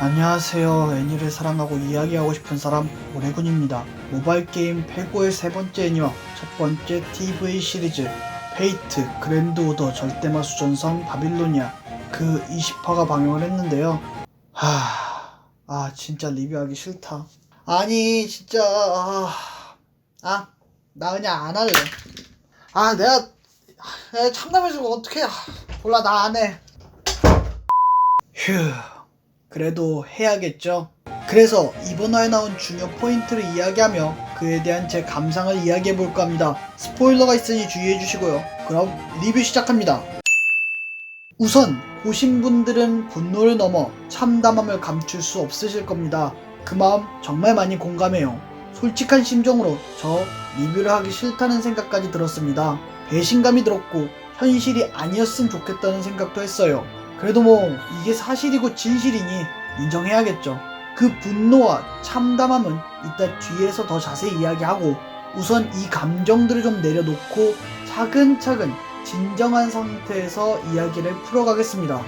안녕하세요. 애니를 사랑하고 이야기하고 싶은 사람 오래군입니다. 모바일 게임 패고의 세 번째 애니와 첫 번째 TV 시리즈 페이트 그랜드 오더 절대마수 전선 바빌로니아 그 20화가 방영을 했는데요. 진짜 리뷰하기 싫다. 아니 진짜 나 그냥 안 할래. 내가 참담해지고 어떡해. 몰라, 나 안 해. 휴, 그래도 해야겠죠. 그래서 이번 화에 나온 중요 포인트를 이야기하며 그에 대한 제 감상을 이야기해볼까 합니다. 스포일러가 있으니 주의해주시고요. 그럼 리뷰 시작합니다. 우선 보신 분들은 분노를 넘어 참담함을 감출 수 없으실 겁니다. 그 마음 정말 많이 공감해요. 솔직한 심정으로 저 리뷰를 하기 싫다는 생각까지 들었습니다. 배신감이 들었고 현실이 아니었으면 좋겠다는 생각도 했어요. 그래도 이게 사실이고 진실이니 인정해야겠죠. 그 분노와 참담함은 이따 뒤에서 더 자세히 이야기하고 우선 이 감정들을 좀 내려놓고 차근차근 진정한 상태에서 이야기를 풀어가겠습니다.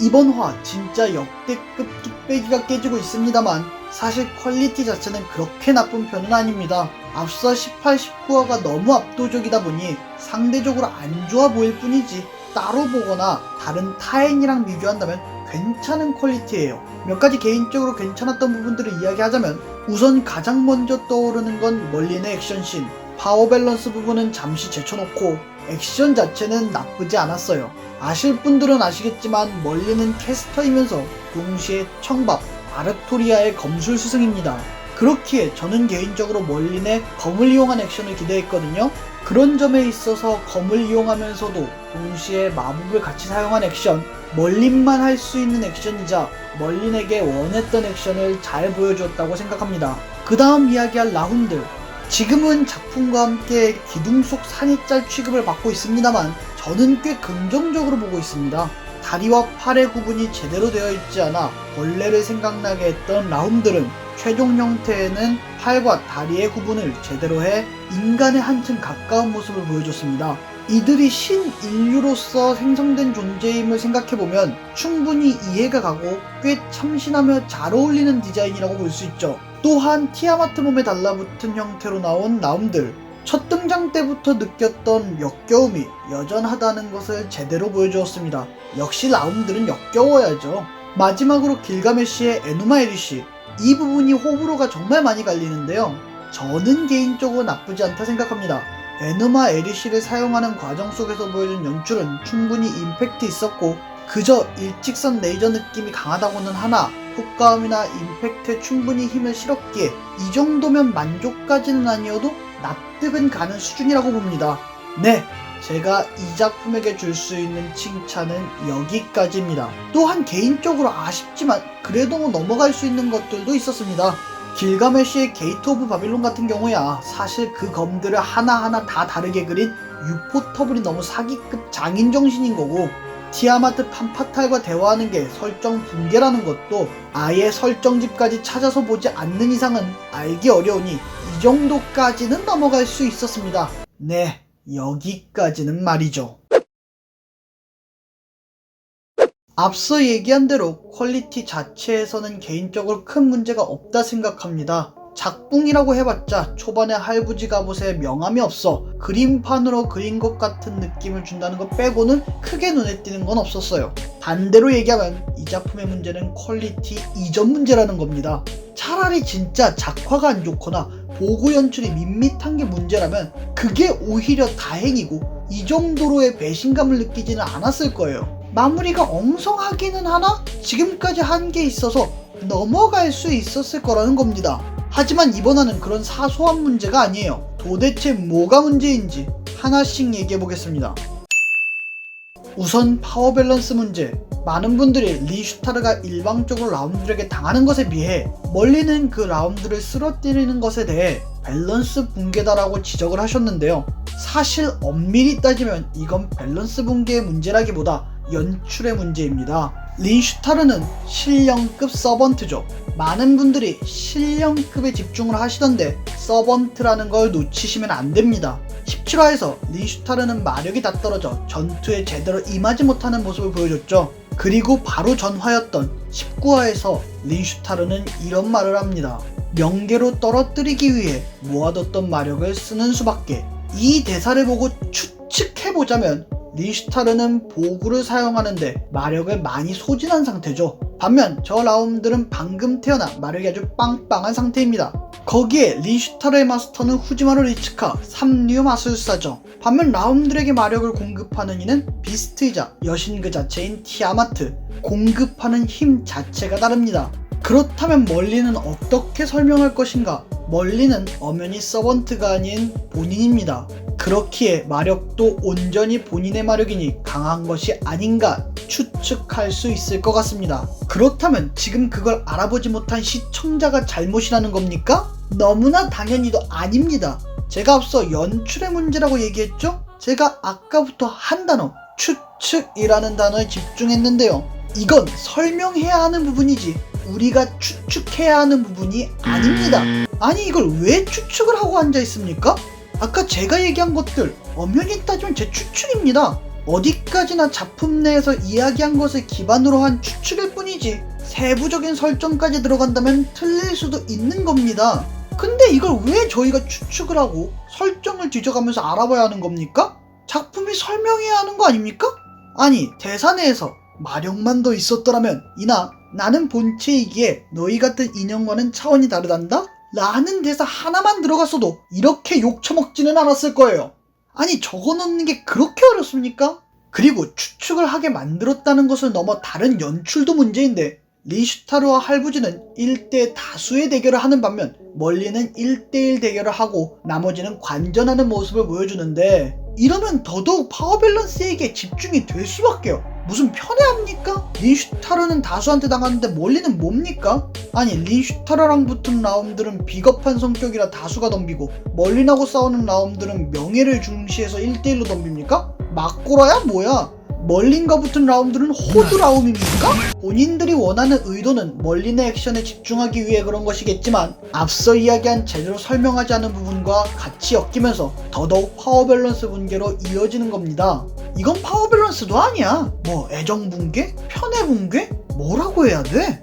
이번 화 진짜 역대급 뚝배기가 깨지고 있습니다만 사실 퀄리티 자체는 그렇게 나쁜 편은 아닙니다. 앞서 18, 19화가 너무 압도적이다 보니 상대적으로 안 좋아 보일 뿐이지 따로 보거나 다른 타엔이랑 비교한다면 괜찮은 퀄리티예요. 몇 가지 개인적으로 괜찮았던 부분들을 이야기하자면 우선 가장 먼저 떠오르는 건 멀린의 액션씬. 파워 밸런스 부분은 잠시 제쳐놓고 액션 자체는 나쁘지 않았어요. 아실 분들은 아시겠지만 멀린은 캐스터이면서 동시에 청밥 아르토리아의 검술 스승입니다. 그렇기에 저는 개인적으로 멀린의 검을 이용한 액션을 기대했거든요. 그런 점에 있어서 검을 이용하면서도 동시에 마법을 같이 사용한 액션, 멀린만 할 수 있는 액션이자 멀린에게 원했던 액션을 잘 보여주었다고 생각합니다. 그 다음 이야기할 라운드. 지금은 작품과 함께 기둥 속 산이짤 취급을 받고 있습니다만 저는 꽤 긍정적으로 보고 있습니다. 다리와 팔의 구분이 제대로 되어 있지 않아 벌레를 생각나게 했던 라움들은 최종 형태에는 팔과 다리의 구분을 제대로 해 인간에 한층 가까운 모습을 보여줬습니다. 이들이 신인류로서 생성된 존재임을 생각해보면 충분히 이해가 가고 꽤 참신하며 잘 어울리는 디자인이라고 볼 수 있죠. 또한 티아마트 몸에 달라붙은 형태로 나온 라움들, 첫 등장 때부터 느꼈던 역겨움이 여전하다는 것을 제대로 보여주었습니다. 역시 라움들은 역겨워야죠. 마지막으로 길가메시의 에누마 에리시, 이 부분이 호불호가 정말 많이 갈리는데요. 저는 개인적으로 나쁘지 않다 생각합니다. 에누마 에리시를 사용하는 과정 속에서 보여준 연출은 충분히 임팩트 있었고 그저 일직선 레이저 느낌이 강하다고는 하나 효과음이나 임팩트에 충분히 힘을 실었기에 이 정도면 만족까지는 아니어도 납득은 가는 수준이라고 봅니다. 네, 제가 이 작품에게 줄 수 있는 칭찬은 여기까지입니다. 또한 개인적으로 아쉽지만 그래도 넘어갈 수 있는 것들도 있었습니다. 길가메시의 게이트 오브 바빌론 같은 경우야 사실 그 검들을 하나하나 다 다르게 그린 유포터블이 너무 사기급 장인정신인 거고 티아마트 판파탈과 대화하는 게 설정 붕괴라는 것도 아예 설정집까지 찾아서 보지 않는 이상은 알기 어려우니 이 정도까지는 넘어갈 수 있었습니다. 네, 여기까지는 말이죠. 앞서 얘기한 대로 퀄리티 자체에서는 개인적으로 큰 문제가 없다 생각합니다. 작붕이라고 해봤자 초반에 할부지 갑옷에 명암이 없어 그림판으로 그린 것 같은 느낌을 준다는 것 빼고는 크게 눈에 띄는 건 없었어요. 반대로 얘기하면 이 작품의 문제는 퀄리티 이전 문제라는 겁니다. 차라리 진짜 작화가 안 좋거나 보고 연출이 밋밋한 게 문제라면 그게 오히려 다행이고 이 정도로의 배신감을 느끼지는 않았을 거예요. 마무리가 엉성하기는 하나 지금까지 한 게 있어서 넘어갈 수 있었을 거라는 겁니다. 하지만 이번화는 그런 사소한 문제가 아니에요. 도대체 뭐가 문제인지 하나씩 얘기해보겠습니다. 우선 파워 밸런스 문제. 많은 분들이 리슈타르가 일방적으로 라움들에게 당하는 것에 비해 멀리는 그 라움들을 쓰러뜨리는 것에 대해 밸런스 붕괴다라고 지적을 하셨는데요. 사실 엄밀히 따지면 이건 밸런스 붕괴의 문제라기보다 연출의 문제입니다. 린슈타르는 신령급 서번트죠. 많은 분들이 신령급에 집중을 하시던데 서번트라는 걸 놓치시면 안됩니다. 17화에서 린슈타르는 마력이 다 떨어져 전투에 제대로 임하지 못하는 모습을 보여줬죠. 그리고 바로 전화였던 19화에서 린슈타르는 이런 말을 합니다. 명계로 떨어뜨리기 위해 모아뒀던 마력을 쓰는 수밖에. 이 대사를 보고 추측해보자면 린슈타르는 보구를 사용하는데 마력을 많이 소진한 상태죠. 반면 저 라움들은 방금 태어나 마력이 아주 빵빵한 상태입니다. 거기에 린슈타르의 마스터는 후지마루 리츠카 3류 마술사죠. 반면 라움들에게 마력을 공급하는 이는 비스트이자 여신 그 자체인 티아마트. 공급하는 힘 자체가 다릅니다. 그렇다면 멀리는 어떻게 설명할 것인가? 멀리는 엄연히 서번트가 아닌 본인입니다. 그렇기에 마력도 온전히 본인의 마력이니 강한 것이 아닌가 추측할 수 있을 것 같습니다. 그렇다면 지금 그걸 알아보지 못한 시청자가 잘못이라는 겁니까? 너무나 당연히도 아닙니다. 제가 앞서 연출의 문제라고 얘기했죠? 제가 아까부터 한 단어, 추측이라는 단어에 집중했는데요. 이건 설명해야 하는 부분이지 우리가 추측해야 하는 부분이 아닙니다. 아니 이걸 왜 추측을 하고 앉아있습니까? 아까 제가 얘기한 것들 엄연히 따지면 제 추측입니다. 어디까지나 작품 내에서 이야기한 것을 기반으로 한 추측일 뿐이지 세부적인 설정까지 들어간다면 틀릴 수도 있는 겁니다. 근데 이걸 왜 저희가 추측을 하고 설정을 뒤져가면서 알아봐야 하는 겁니까? 작품이 설명해야 하는 거 아닙니까? 아니 대사 내에서 마력만 더 있었더라면 이나 나는 본체이기에 너희 같은 인형과는 차원이 다르단다? 라는 대사 하나만 들어갔어도 이렇게 욕처먹지는 않았을 거예요. 아니 적어놓는 게 그렇게 어렵습니까? 그리고 추측을 하게 만들었다는 것을 넘어 다른 연출도 문제인데 린슈타르와 할부지는 1대 다수의 대결을 하는 반면 멀리는 1대1 대결을 하고 나머지는 관전하는 모습을 보여주는데 이러면 더더욱 파워밸런스에게 집중이 될 수밖에요. 무슨 편애합니까? 린슈타르는 다수한테 당하는데 멀리는 뭡니까? 아니 린슈타르랑 붙은 라움들은 비겁한 성격이라 다수가 덤비고 멀린하고 싸우는 라움들은 명예를 중시해서 1대1로 덤빕니까? 막고라야 뭐야? 멀린과 붙은 라움들은 호두 라움입니까? 본인들이 원하는 의도는 멀린의 액션에 집중하기 위해 그런 것이겠지만 앞서 이야기한 제대로 설명하지 않은 부분과 같이 엮이면서 더더욱 파워밸런스 붕괴로 이어지는 겁니다. 이건 파워밸런스도 아니야. 뭐 애정붕괴? 편애붕괴? 뭐라고 해야 돼?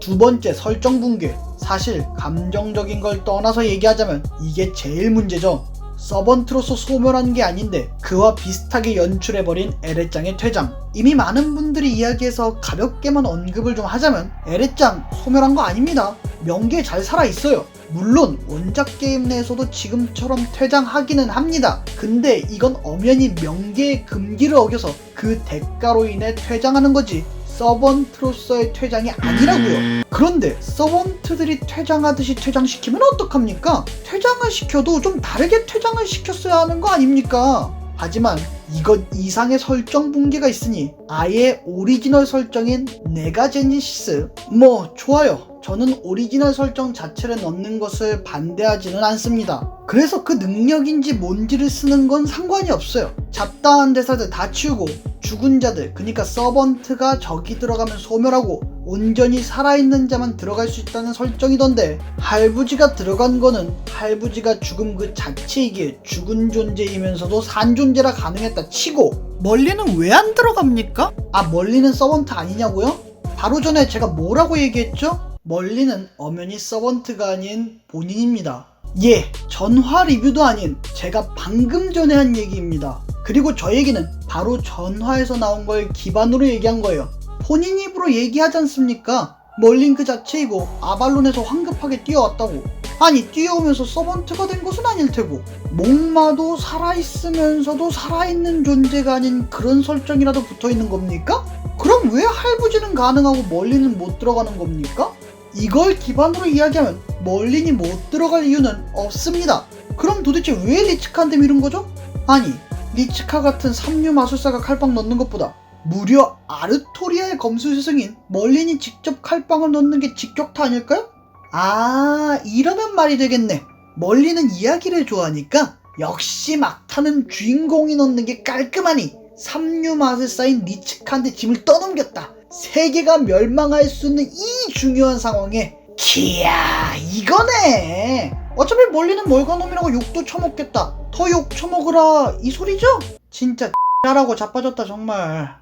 두 번째 설정 붕괴. 사실 감정적인 걸 떠나서 얘기하자면 이게 제일 문제죠. 서번트로서 소멸한 게 아닌데 그와 비슷하게 연출해버린 에레짱의 퇴장. 이미 많은 분들이 이야기해서 가볍게만 언급을 좀 하자면 에레짱 소멸한 거 아닙니다. 명계에 잘 살아있어요. 물론 원작 게임 내에서도 지금처럼 퇴장하기는 합니다. 근데 이건 엄연히 명계의 금기를 어겨서 그 대가로 인해 퇴장하는 거지 서번트로서의 퇴장이 아니라고요. 그런데 서번트들이 퇴장하듯이 퇴장시키면 어떡합니까? 퇴장을 시켜도 좀 다르게 퇴장을 시켰어야 하는 거 아닙니까? 하지만 이건 이상의 설정 붕괴가 있으니 아예 오리지널 설정인 네가 제니시스 뭐 좋아요. 저는 오리지널 설정 자체를 넣는 것을 반대하지는 않습니다. 그래서 그 능력인지 뭔지를 쓰는 건 상관이 없어요. 잡다한 대사들 다 치우고 죽은 자들 그러니까 서번트가 적이 들어가면 소멸하고 온전히 살아있는 자만 들어갈 수 있다는 설정이던데 할부지가 들어간 거는 할부지가 죽음 그 자체이기에 죽은 존재이면서도 산 존재라 가능했다 치고 멀리는 왜 안 들어갑니까? 아 멀리는 서번트 아니냐고요? 바로 전에 제가 뭐라고 얘기했죠? 멀리는 엄연히 서번트가 아닌 본인입니다. 예, 전화 리뷰도 아닌 제가 방금 전에 한 얘기입니다. 그리고 저 얘기는 바로 전화에서 나온 걸 기반으로 얘기한 거예요. 본인 입으로 얘기하지 않습니까? 멀린 그 자체이고 아발론에서 황급하게 뛰어왔다고. 아니 뛰어오면서 서번트가 된 것은 아닐 테고 목마도 살아있으면서도 살아있는 존재가 아닌 그런 설정이라도 붙어있는 겁니까? 그럼 왜 할부지는 가능하고 멀리는 못 들어가는 겁니까? 이걸 기반으로 이야기하면 멀린이 못 들어갈 이유는 없습니다. 그럼 도대체 왜 리츠카한테 미룬 거죠? 아니 리츠카 같은 3류 마술사가 칼빵 넣는 것보다 무려 아르토리아의 검술 스승인 멀린이 직접 칼빵을 넣는 게 직격타 아닐까요? 아 이러면 말이 되겠네. 멀린은 이야기를 좋아하니까 역시 막타는 주인공이 넣는 게 깔끔하니 3류 마술사인 리츠카한테 짐을 떠넘겼다. 세계가 멸망할 수 있는 이 중요한 상황에 기야 이거네. 어차피 멀리는 멀건놈이라고 욕도 처먹겠다. 더 욕 처먹으라 이 소리죠? 진짜 X라고 자빠졌다 정말.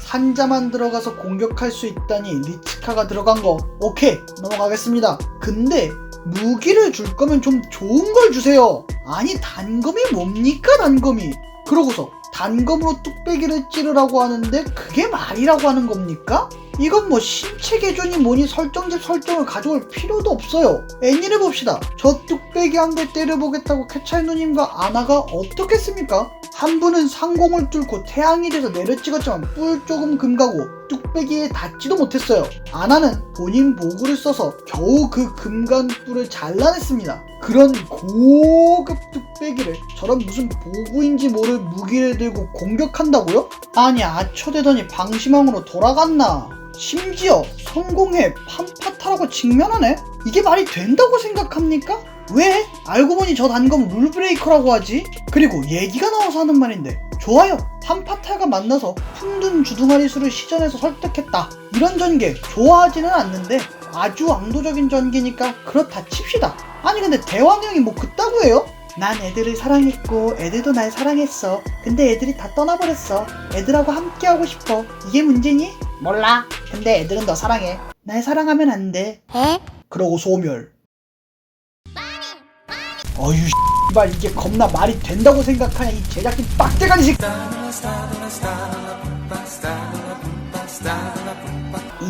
산자만 들어가서 공격할 수 있다니 리치카가 들어간 거 오케이 넘어가겠습니다. 근데 무기를 줄 거면 좀 좋은 걸 주세요. 아니 단검이 뭡니까 단검이. 그러고서 단검으로 뚝배기를 찌르라고 하는데 그게 말이라고 하는 겁니까? 이건 뭐 신체 개조니 뭐니 설정집 설정을 가져올 필요도 없어요. 애니를 봅시다. 저 뚝배기 한 대 때려보겠다고 캐찰 누님과 아나가 어떻겠습니까? 한 분은 상공을 뚫고 태양이 돼서 내려 찍었지만 뿔 조금 금가고 뚝배기에 닿지도 못했어요. 아나는 본인 보구를 써서 겨우 그 금간 뿔을 잘라냈습니다. 그런 고급 뚝배기를 저런 무슨 보구인지 모를 무기를 들고 공격한다고요? 아니 아초되더니 방심함으로 돌아갔나? 심지어 성공해 판파타라고 직면하네? 이게 말이 된다고 생각합니까? 왜? 알고 보니 저 단검 룰브레이커라고 하지? 그리고 얘기가 나와서 하는 말인데 좋아요. 판파타가 만나서 푼둔 주둥아리 수를 시전해서 설득했다. 이런 전개 좋아하지는 않는데 아주 왕도적인 전개니까 그렇다 칩시다. 아니 근데 대화 내용이 뭐 그따구예요? 난 애들을 사랑했고 애들도 날 사랑했어. 근데 애들이 다 떠나버렸어. 애들하고 함께하고 싶어. 이게 문제니? 몰라. 근데 애들은 너 사랑해. 날 사랑하면 안 돼. 그러고 소멸. 어휴 씨발 이게 겁나 말이 된다고 생각하냐 이 제작진 빡대가리 새끼.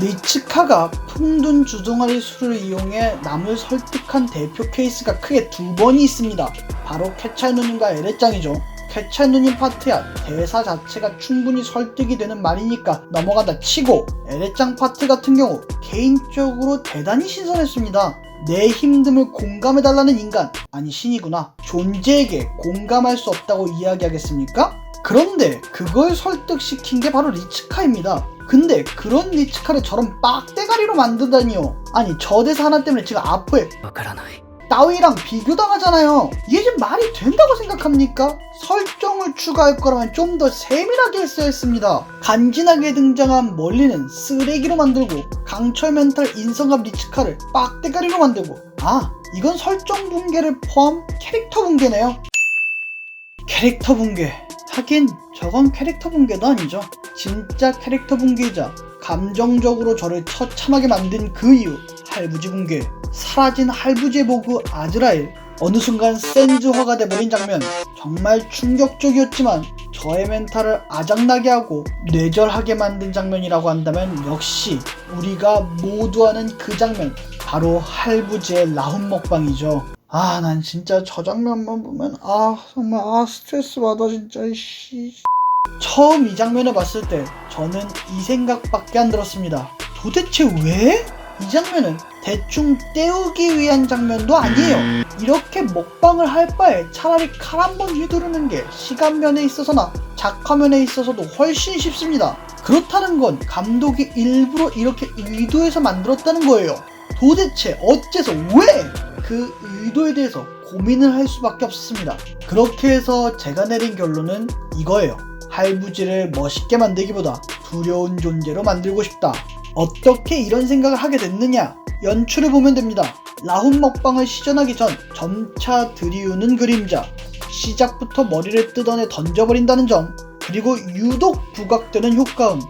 리치카가 풍둔 주둥아리 수를 이용해 남을 설득한 대표 케이스가 크게 두 번이 있습니다. 바로 캐찰 누님과 에레짱이죠. 캐찰 누님 파트야 대사 자체가 충분히 설득이 되는 말이니까 넘어가다 치고, 에레짱 파트 같은 경우 개인적으로 대단히 신선했습니다. 내 힘듦을 공감해달라는 인간, 아니 신이구나, 존재에게 공감할 수 없다고 이야기하겠습니까? 그런데 그걸 설득시킨 게 바로 리치카입니다. 근데 그런 리치카를 저런 빡대가리로 만든다니요. 아니 저 대사 하나 때문에 지금 아포에 따위랑 비교당하잖아요. 이게 지금 말이 된다고 생각합니까? 설정을 추가할 거라면 좀 더 세밀하게 했어야 했습니다. 간지나게 등장한 멀리는 쓰레기로 만들고 강철 멘탈 인성갑 리치카를 빡대가리로 만들고, 아 이건 설정 붕괴를 포함 캐릭터 붕괴네요. 캐릭터 붕괴. 하긴 저건 캐릭터 붕괴도 아니죠. 진짜 캐릭터 붕괴이자 감정적으로 저를 처참하게 만든 그 이유, 할부지 붕괴. 사라진 할부지의 보그 아즈라엘, 어느 순간 센즈화가 돼버린 장면, 정말 충격적이었지만 저의 멘탈을 아작나게 하고 뇌절하게 만든 장면이라고 한다면 역시 우리가 모두 아는 그 장면, 바로 할부지의 라훈 먹방이죠. 아 난 진짜 저 장면만 보면 정말 스트레스 받아 진짜. 처음 이 장면을 봤을 때 저는 이 생각밖에 안 들었습니다. 도대체 왜? 이 장면은 대충 때우기 위한 장면도 아니에요. 이렇게 먹방을 할 바에 차라리 칼 한 번 휘두르는 게 시간면에 있어서나 작화면에 있어서도 훨씬 쉽습니다. 그렇다는 건 감독이 일부러 이렇게 의도해서 만들었다는 거예요. 도대체 어째서 왜? 그 의도에 대해서 고민을 할 수밖에 없었습니다. 그렇게 해서 제가 내린 결론은 이거예요. 할부지를 멋있게 만들기보다 두려운 존재로 만들고 싶다. 어떻게 이런 생각을 하게 됐느냐? 연출을 보면 됩니다. 라훈 먹방을 시전하기 전 점차 들이우는 그림자, 시작부터 머리를 뜯어내 던져버린다는 점, 그리고 유독 부각되는 효과음,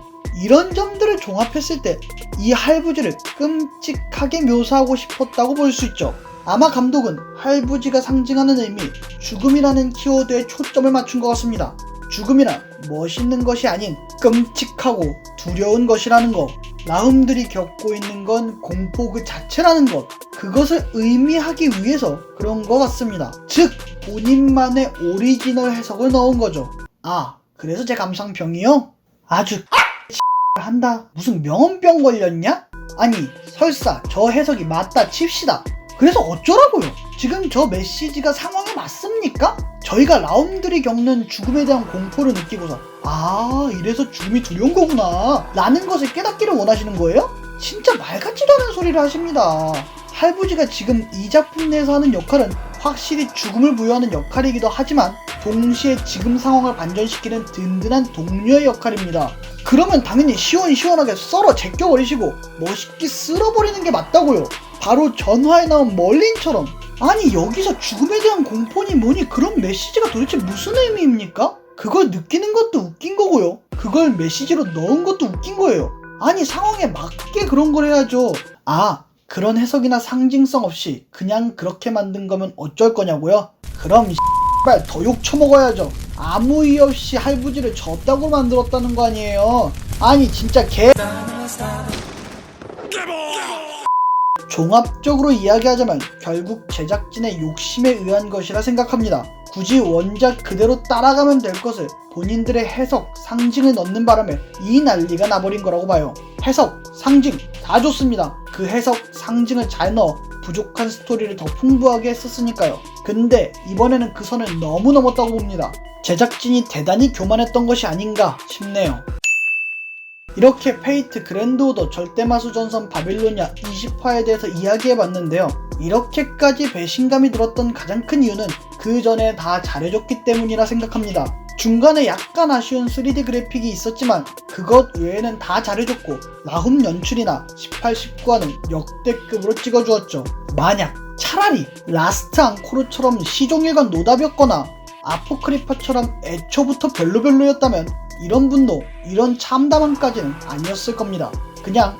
이런 점들을 종합했을 때 이 할부지를 끔찍하게 묘사하고 싶었다고 볼 수 있죠. 아마 감독은 할부지가 상징하는 의미, 죽음이라는 키워드에 초점을 맞춘 것 같습니다. 죽음이란 멋있는 것이 아닌 끔찍하고 두려운 것이라는 것, 라훔들이 겪고 있는 건 공포 그 자체라는 것, 그것을 의미하기 위해서 그런 것 같습니다. 즉 본인만의 오리지널 해석을 넣은 거죠. 아 그래서 제 감상평이요? 아주 한다. 무슨 명언병 걸렸냐? 아니 설사 저 해석이 맞다 칩시다. 그래서 어쩌라고요? 지금 저 메시지가 상황에 맞습니까? 저희가 라움들이 겪는 죽음에 대한 공포를 느끼고서 이래서 죽음이 두려운 거구나 라는 것을 깨닫기를 원하시는 거예요? 진짜 말 같지도 않은 소리를 하십니다. 할부지가 지금 이 작품 내에서 하는 역할은 확실히 죽음을 부여하는 역할이기도 하지만 동시에 지금 상황을 반전시키는 든든한 동료의 역할입니다. 그러면 당연히 시원시원하게 썰어 제껴버리시고 멋있게 쓸어버리는 게 맞다고요. 바로 전화에 나온 멀린처럼. 아니 여기서 죽음에 대한 공포니 뭐니 그런 메시지가 도대체 무슨 의미입니까? 그걸 느끼는 것도 웃긴 거고요. 그걸 메시지로 넣은 것도 웃긴 거예요. 아니 상황에 맞게 그런 걸 해야죠. 아, 그런 해석이나 상징성 없이 그냥 그렇게 만든 거면 어쩔 거냐고요? 그럼 씨발 더 욕 처먹어야죠. 아무 이유 없이 할부지를 저따구로 만들었다는 거 아니에요. 아니 진짜 종합적으로 이야기하자면 결국 제작진의 욕심에 의한 것이라 생각합니다. 굳이 원작 그대로 따라가면 될 것을 본인들의 해석, 상징을 넣는 바람에 이 난리가 나버린 거라고 봐요. 해석, 상징 다 좋습니다. 그 해석, 상징을 잘 넣어 부족한 스토리를 더 풍부하게 했었으니까요. 근데 이번에는 그 선을 너무 넘었다고 봅니다. 제작진이 대단히 교만했던 것이 아닌가 싶네요. 이렇게 페이트 그랜드 오더 절대마수 전선 바빌로니아 20화에 대해서 이야기해봤는데요. 이렇게까지 배신감이 들었던 가장 큰 이유는 그 전에 다 잘해줬기 때문이라 생각합니다. 중간에 약간 아쉬운 3D 그래픽이 있었지만 그것 외에는 다 잘해줬고 라훔 연출이나 18, 19화는 역대급으로 찍어주었죠. 만약 차라리 라스트 앙코르처럼 시종일관 노답이었거나 아포크리파처럼 애초부터 별로였다면 이런 분노, 이런 참담함까지는 아니었을 겁니다. 그냥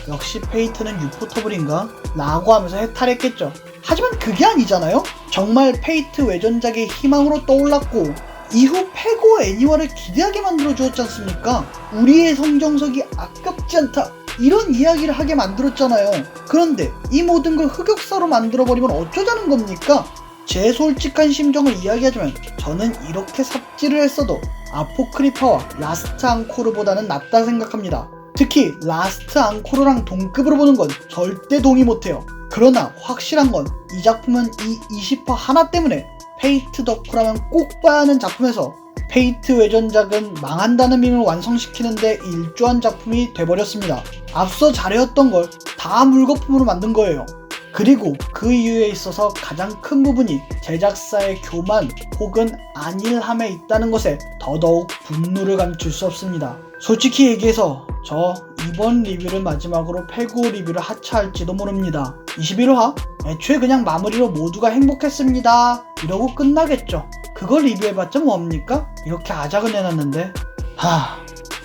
역시 페이트는 유포터블인가? 라고 하면서 해탈했겠죠. 하지만 그게 아니잖아요? 정말 페이트 외전작의 희망으로 떠올랐고 이후 패고 애니화를 기대하게 만들어주었지 않습니까? 우리의 성정석이 아깝지 않다, 이런 이야기를 하게 만들었잖아요. 그런데 이 모든 걸 흑역사로 만들어버리면 어쩌자는 겁니까? 제 솔직한 심정을 이야기하자면 저는 이렇게 삽질을 했어도 아포크리파와 라스트 앙코르보다는 낫다 생각합니다. 특히 라스트 앙코르랑 동급으로 보는 건 절대 동의 못해요. 그러나 확실한 건 이 작품은 이 20화 하나 때문에 페이트 덕후라면 꼭 봐야 하는 작품에서 페이트 외전작은 망한다는 밈을 완성시키는데 일조한 작품이 돼버렸습니다. 앞서 잘해왔던 걸 다 물거품으로 만든 거예요. 그리고 그 이유에 있어서 가장 큰 부분이 제작사의 교만 혹은 안일함에 있다는 것에 더더욱 분노를 감출 수 없습니다. 솔직히 얘기해서 저 이번 리뷰를 마지막으로 패고 리뷰를 하차할지도 모릅니다. 21화? 애초에 그냥 마무리로 모두가 행복했습니다 이러고 끝나겠죠. 그걸 리뷰해봤자 뭐합니까? 이렇게 아작을 내놨는데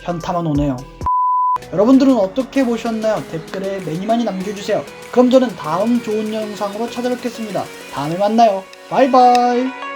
현타만 오네요. 여러분들은 어떻게 보셨나요? 댓글에 많이 남겨주세요. 그럼 저는 다음 좋은 영상으로 찾아뵙겠습니다. 다음에 만나요. 바이바이.